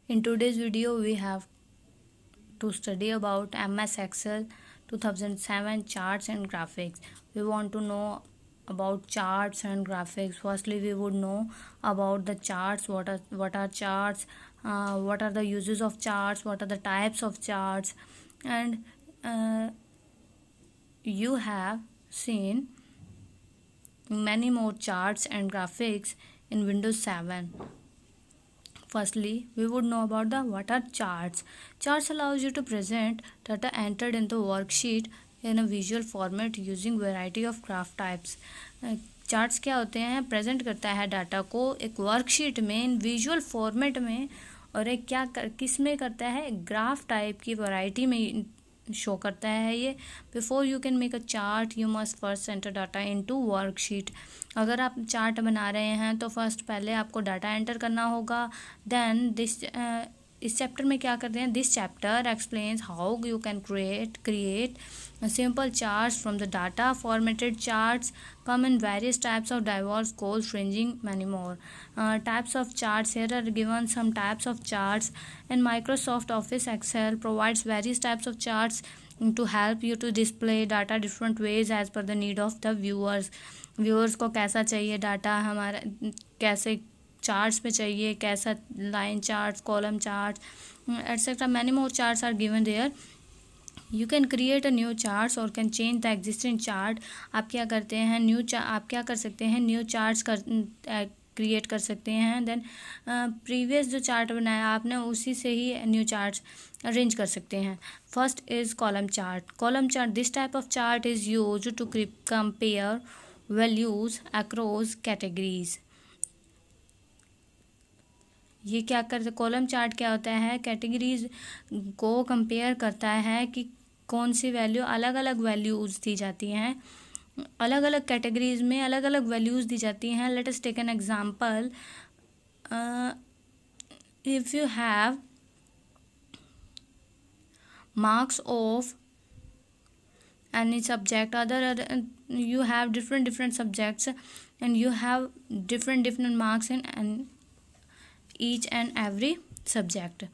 In today's video, we have to study about MS Excel 2007 charts and graphics. We want to know about charts and graphics. Firstly, we would know about the charts. What are charts? What are the uses of charts? What are the types of charts? And you have seen many more charts and graphics in Windows 7. Firstly, we would know about the what are charts. Charts allows you to present data entered in the worksheet in a visual format using variety of graph types. Charts क्या होते हैं? Present करता है data को एक worksheet में इन visual format में, और एक किस में करता है? ग्राफ टाइप की वैरायटी में शो करता है ये. Before you can make a chart you must first enter data into worksheet. अगर आप चार्ट बना रहे हैं तो फर्स्ट पहले आपको डाटा एंटर करना होगा. देन इस चैप्टर में क्या करते हैं? This chapter explains how you can create simple charts from the data. Formatted charts come in various types of diverse goals ranging many more. Types of charts, here are given some types of charts. And Microsoft Office Excel provides various types of charts to help you to display data different ways as per the need of the viewers को कैसा चाहिए data, हमारा कैसे charts पे चाहिए, कैसा line charts, column charts etcetera. Many more charts are given there. You can create a new charts और can change the existing chart. आप क्या करते हैं? आप क्या कर सकते हैं? न्यू चार्ट्स क्रिएट कर सकते हैं. देन प्रीवियस जो चार्ट बनाया आपने उसी से ही न्यू चार्ट्स अरेंज कर सकते हैं. First is column chart. Column chart, this type of chart is use to compare values across categories. ये क्या करते? कॉलम चार्ट क्या होता है? कैटेगरीज को कंपेयर करता है कि कौन सी वैल्यू, अलग अलग वैल्यूज दी जाती हैं, अलग अलग कैटेगरीज में अलग अलग वैल्यूज दी जाती हैं. Let us take an example. If you have marks of any subject, you have different subjects and you have different marks in each and every subject.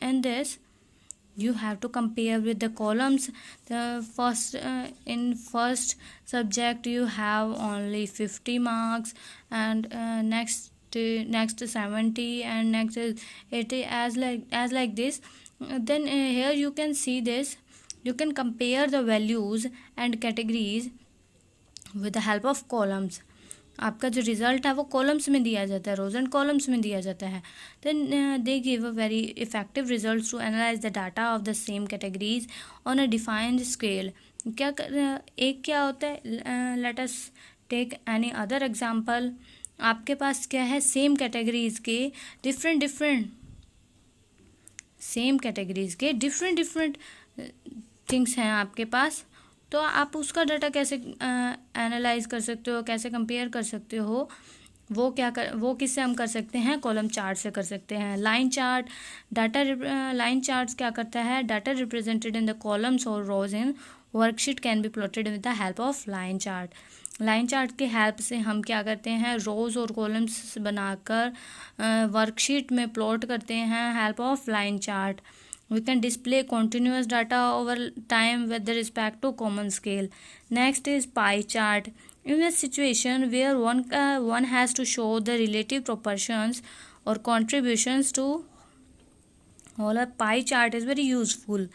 And this you have to compare with the columns. The first in first subject you have only 50 marks, and next 70, and next is 80, as like this. Then here you can see this. You can compare the values and categories with the help of columns. आपका जो result है वो columns में दिया जाता है, रोज and columns में दिया जाता है. Then they give a very effective results to analyse the data of the same categories on a defined scale. एक क्या होता है? Let us take any other example. आपके पास क्या है? सेम कैटेगरीज के डिफरेंट सेम कैटेगरीज के डिफरेंट थिंग्स हैं आपके पास. तो आप उसका डाटा कैसे एनालाइज कर सकते हो, कैसे कंपेयर कर सकते हो? वो किससे हम कर सकते हैं? कॉलम चार्ट से कर सकते हैं. लाइन चार्ट लाइन चार्ट्स क्या करता है? Data represented in the columns और rows in worksheet can be plotted with the help of line chart. Line chart की हेल्प से हम क्या करते हैं? रोज और कॉलम्स बनाकर वर्कशीट में प्लॉट करते हैं help of line chart. We can display continuous data over time with respect to common scale. Next is pie chart. In a situation where one has to show the relative proportions or contributions to all, a pie chart is very useful.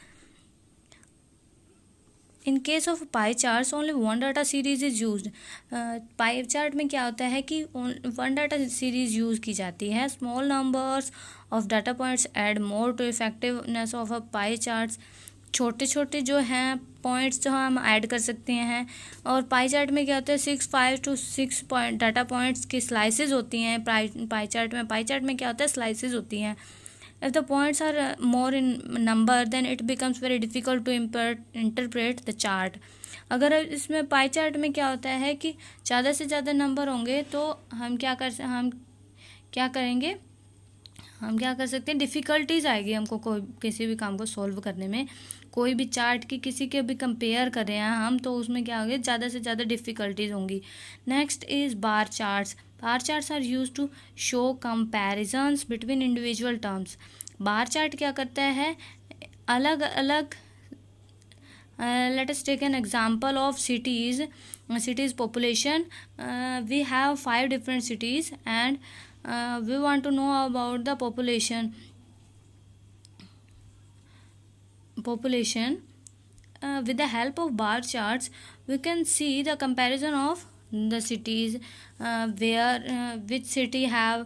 In case of pie charts, only one data series is used. Pie chart में क्या होता है कि one data series use की जाती है. Small numbers of data points add more to effectiveness of a pie charts. छोटे जो हैं पॉइंट्स जो हम ऐड कर सकते हैं. और पाई चार्ट में क्या होता है? 5 to 6 पॉइंट डाटा पॉइंट्स की स्लाइसेस होती हैं. पाई चार्ट में क्या होता है? स्लाइसेस होती हैं. If the points are more in number, then it becomes very difficult to interpret the chart. अगर इसमें पाई चार्ट में क्या होता है कि ज़्यादा से ज़्यादा नंबर होंगे तो हम क्या कर सकते हैं? डिफ़िकल्टीज आएगी हमको किसी भी काम को सॉल्व करने में. कोई भी चार्ट की किसी के भी कंपेयर कर रहे हैं हम, तो उसमें क्या होगा, ज़्यादा से ज़्यादा डिफ़िकल्टीज होंगी. Next is bar charts. Bar charts are use to show comparisons between individual terms. Bar chart क्या करता है, अलग अलग, let us take an example of cities population. We have 5 different cities, and we want to know about the population. With the help of bar charts, we can see the comparison of the cities, where which city have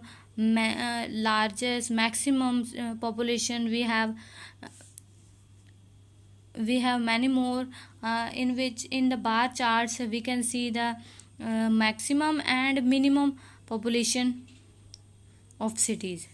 largest maximum population. We have many more, in which in the bar charts we can see the maximum and minimum population of cities.